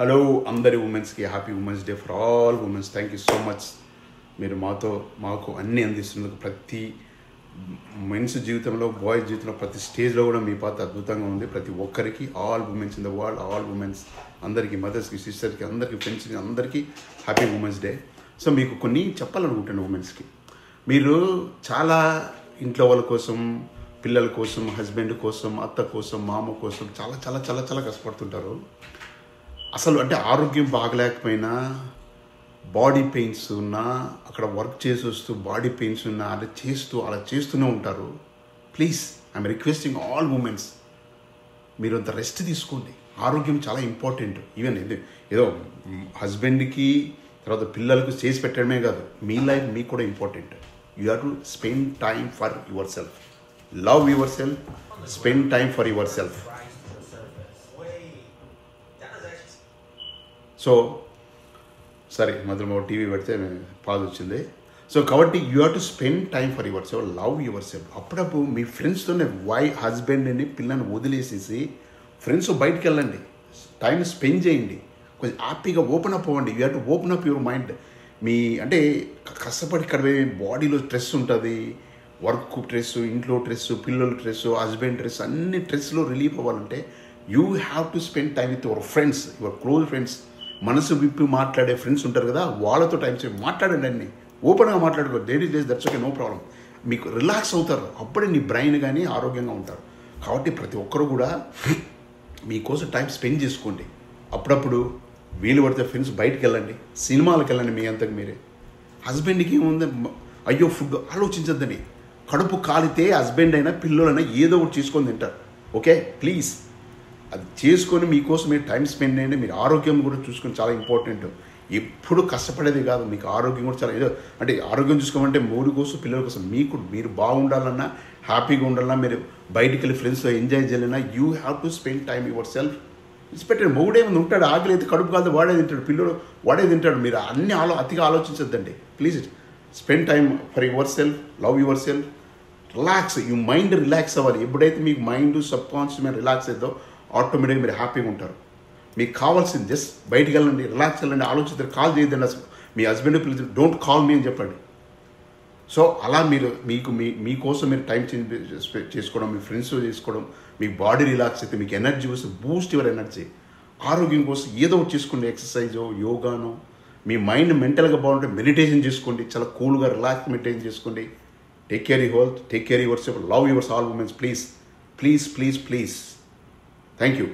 Hello అందరి ఉమెన్స్కి happy women's day for all womens. Thank you so much. మీరు మాకు అన్నీ అందిస్తున్నందుకు. ప్రతి మెన్స్ జీవితంలో, బాయ్స్ జీవితంలో, ప్రతి స్టేజ్లో కూడా మీ పాత్ర అద్భుతంగా ఉంది. ప్రతి ఒక్కరికి, all women's in the world, all women's అందరికీ, మదర్స్కి, సిస్టర్కి, అందరికీ, ఫ్రెండ్స్కి, అందరికీ హ్యాపీ ఉమెన్స్ డే. సో మీకు కొన్ని చెప్పాలనుకుంటాను ఉమెన్స్కి. మీరు చాలా ఇంట్లో వాళ్ళ కోసం, పిల్లల కోసం, హస్బెండ్ కోసం, అత్త కోసం, మామ కోసం చాలా చాలా చాలా చాలా కష్టపడుతుంటారు. అసలు అంటే ఆరోగ్యం బాగలేకపోయినా, బాడీ పెయిన్స్ ఉన్నా, అక్కడ వర్క్ చేసి వస్తూ బాడీ పెయిన్స్ ఉన్నా అలా చేస్తూనే ఉంటారు. Please I'm requesting all women's, మీరు అంత రెస్ట్ తీసుకోండి. ఆరోగ్యం చాలా ఇంపార్టెంట్. ఈవెన్ ఏదో హస్బెండ్కి, తర్వాత పిల్లలకు చేసి పెట్టడమే కాదు, మీ లైఫ్ మీకు కూడా important. You have to spend time for yourself. Love your self, spend time for your self. So సరే, మధ్యలో టీవీ పెడితే పాజ్ వచ్చింది. సో కాబట్టి you have to spend time for yourself, love your self. అప్పుడప్పుడు మీ ఫ్రెండ్స్తోనే హస్బెండ్ని, పిల్లల్ని వదిలేసేసి friends బయటికి వెళ్ళండి, టైం స్పెండ్ చేయండి, కొంచెం హ్యాపీగా ఓపెన్ అప్ అవ్వండి. You have to open up your mind. మీ అంటే కష్టపడి ఇక్కడ బాడీలో స్ట్రెస్ ఉంటుంది, వర్క్ స్ట్రెస్, ఇంట్లో స్ట్రెస్, పిల్లల స్ట్రెస్, హస్బెండ్ స్ట్రెస్, అన్ని స్ట్రెస్లో రిలీఫ్ అవ్వాలంటే you have to spend time with your friends, your close friends. మనసు విప్పి మాట్లాడే ఫ్రెండ్స్ ఉంటారు కదా, వాళ్ళతో టైం సేపు మాట్లాడండి. అన్ని ఓపెన్గా మాట్లాడుకో. That's okay, no problem. మీకు రిలాక్స్ అవుతారు. అప్పుడే నీ బ్రెయిన్ కానీ ఆరోగ్యంగా ఉంటారు. కాబట్టి ప్రతి ఒక్కరు కూడా మీకోసం టైం స్పెండ్ చేసుకోండి. అప్పుడప్పుడు వీలు పడితే ఫ్రెండ్స్ బయటికి వెళ్ళండి, సినిమాలకు వెళ్ళండి. మీ అంతకు మీరే. హస్బెండ్కి ఏముంది, అయ్యో ఫుడ్ ఆలోచించద్దని. కడుపు కాలితే హస్బెండ్ అయినా, పిల్లలైనా ఏదో ఒకటి చేసుకొని తింటారు. ఓకే, ప్లీజ్ అది చేసుకొని మీకోసం మీరు టైం స్పెండ్ చేయండి. మీరు ఆరోగ్యం కూడా చూసుకొని, చాలా ఇంపార్టెంట్. ఎప్పుడు కష్టపడేది కాదు, మీకు ఆరోగ్యం కూడా చాలా ఏదో అంటే ఆరోగ్యం చూసుకోమంటే మూడు కోసం, పిల్లల కోసం, మీరు బాగుండాలన్నా, హ్యాపీగా ఉండాలన్నా, మీరు బయటికి వెళ్ళి ఫ్రెండ్స్తో ఎంజాయ్ చేయాలన్నా, you have to spend time your self. పెట్టండి. మొగుడేముంది ఉంటాడు, ఆకలి అయితే కడుపు కాదు వాడే తింటాడు, పిల్లడు వాడే తింటాడు. మీరు అన్ని అతిగా ఆలోచించద్దండి. Please spend time for yourself, love yourself, relax. ఈ మైండ్ రిలాక్స్ అవ్వాలి. ఎప్పుడైతే మీకు మైండ్ సబ్ కాన్షియస్ మీద రిలాక్స్ అవుతుందో ఆటోమేటిక్గా మీరు హ్యాపీగా ఉంటారు. మీకు కావాల్సింది జస్ట్ బయటికి వెళ్ళండి, రిలాక్స్ వెళ్ళండి, ఆలోచిస్తారు. కాల్ చేయొద్దండి అసలు. మీ హస్బెండ్ పిలిచి డోంట్ కాల్ మీ అని చెప్పండి. సో అలా మీరు మీకోసం మీరు టైం చేసుకోవడం, మీ ఫ్రెండ్స్తో చేసుకోవడం, మీ బాడీ రిలాక్స్ అయితే మీకు ఎనర్జీ వస్తే బూస్ట్ యువర్ ఎనర్జీ. ఆరోగ్యం కోసం ఏదో ఒకటి చేసుకోండి, ఎక్సర్సైజో, యోగానో. మీ మైండ్ మెంటల్గా బాగుంటే మెడిటేషన్ చేసుకోండి, చాలా కూల్గా రిలాక్స్ మెడిటేషన్ చేసుకోండి. Take care your health, take care your self, love yours all women's. Please please please please. Thank you.